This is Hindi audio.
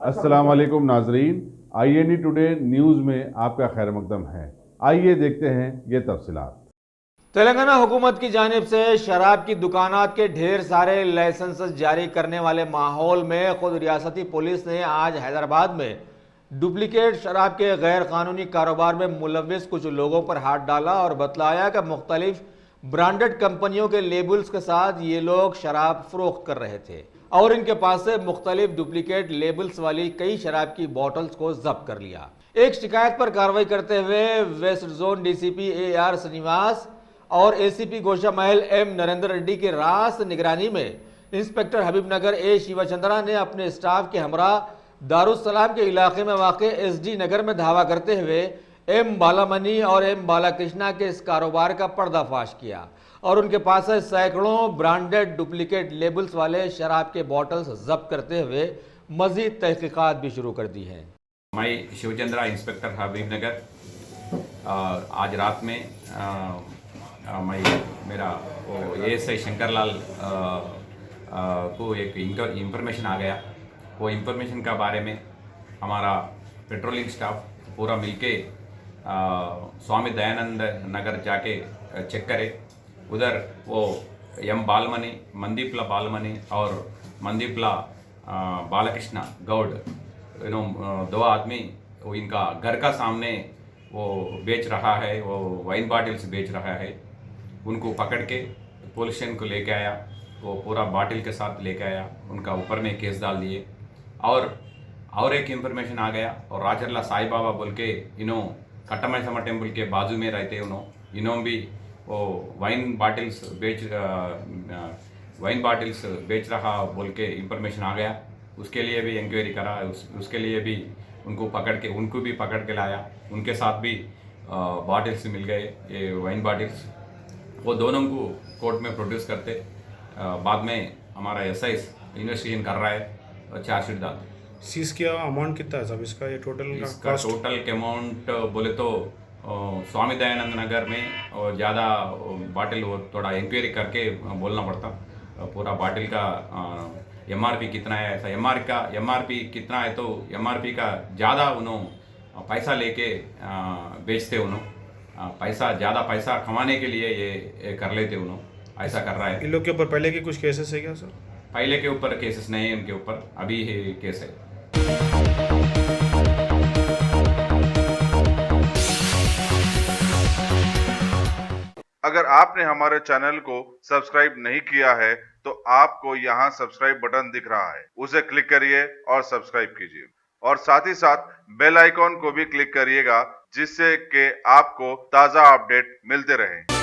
अस्सलाम वालेकुम नाजरीन, INE टुडे न्यूज़ में आपका खैर मकदम है। आइए देखते हैं ये तफसीलात। तेलंगाना हुकूमत की जानिब से शराब की दुकानात के ढेर सारे लाइसेंस जारी करने वाले माहौल में खुद रियासती पुलिस ने आज हैदराबाद में डुप्लीकेट शराब के गैर कानूनी कारोबार में मुलविस कुछ लोगों पर हाथ डाला और बतलाया कि मुख्तलिफ ब्रांडेड कंपनियों के लेबल्स के साथ ये लोग शराब फरोख्त कर रहे थे और इनके पास से मुख्तलिफ डुप्लीकेट लेबल्स वाली कई शराब की बॉटल्स को जब्त कर लिया। एक शिकायत पर कार्रवाई करते हुए west zone DCP AR Srinivas और ACP गोशा महल M नरेंद्र रेड्डी के रास निगरानी में इंस्पेक्टर हबीबनगर A शिवचंद्रा ने अपने स्टाफ के हमरा दारुसलाम के इलाके में वाक़ SD नगर में धावा करते हुए M बालामनी और M बालाकृष्णा के इस कारोबार का पर्दाफाश किया और उनके पास से सैकड़ों ब्रांडेड डुप्लीकेट लेबल्स वाले शराब के बॉटल्स जब्त करते हुए मजीद तहकीकात भी शुरू कर दी हैं। मैं शिवचंद्रा इंस्पेक्टर हबीबनगर आज रात में मैं मेरा वो ASI शंकरलाल को एक इंफॉर्मेशन आ गया। वो इंफॉर्मेशन का बारे में हमारा पेट्रोलिंग स्टाफ पूरा मिलके स्वामी दयानंद नगर जाके चेक करे। उधर वो M बालमनी, मंदीपला बालमनी और मंदीपला बालकृष्णा गौड दो आदमी वो इनका घर का सामने वो बेच रहा है, वो वाइन बॉटल्स बेच रहा है। उनको पकड़ के पुलिस स्टेशन को लेके आया, वो पूरा बॉटल के साथ लेके आया, उनका ऊपर में केस डाल दिए। और एक इंफॉर्मेशन आ गया और राजरला साई बाबा बोल के इन्हों कट्टमैसमा टेम्पल के बाजू में रहते इन्हों भी वो वाइन बॉटल्स बेच रहा बोल के इंफॉर्मेशन आ गया। उसके लिए भी इंक्वायरी करा, उसके लिए भी उनको भी पकड़ के लाया। उनके साथ भी बॉटल्स मिल गए, ये वाइन बॉटल्स। वो दोनों को कोर्ट में प्रोड्यूस करते बाद में हमारा SI इन्वेस्टिगेशन कर रहा है, चार्जशीट डालते। सीज किया अमाउंट कितना है साहब इसका? ये इसका टोटल अमाउंट बोले तो स्वामी दयानंद नगर में ज़्यादा बॉटल वो थोड़ा इंक्वायरी करके बोलना पड़ता। पूरा बॉटल का MRP कितना है, ऐसा MRP कितना है तो MRP का ज़्यादा उन्होंने पैसा लेके बेचते। उन्होंने ज़्यादा पैसा कमाने के लिए ये कर लेते। उन्होंने ऐसा कर रहा है। इन लोग के ऊपर पहले के कुछ केसेस है क्या सर? पहले के ऊपर केसेस नहीं है, इनके ऊपर अभी ही केस है। अगर आपने हमारे चैनल को सब्सक्राइब नहीं किया है तो आपको यहाँ सब्सक्राइब बटन दिख रहा है, उसे क्लिक करिए और सब्सक्राइब कीजिए और साथ ही साथ बेल आइकॉन को भी क्लिक करिएगा जिससे कि आपको ताज़ा अपडेट मिलते रहें।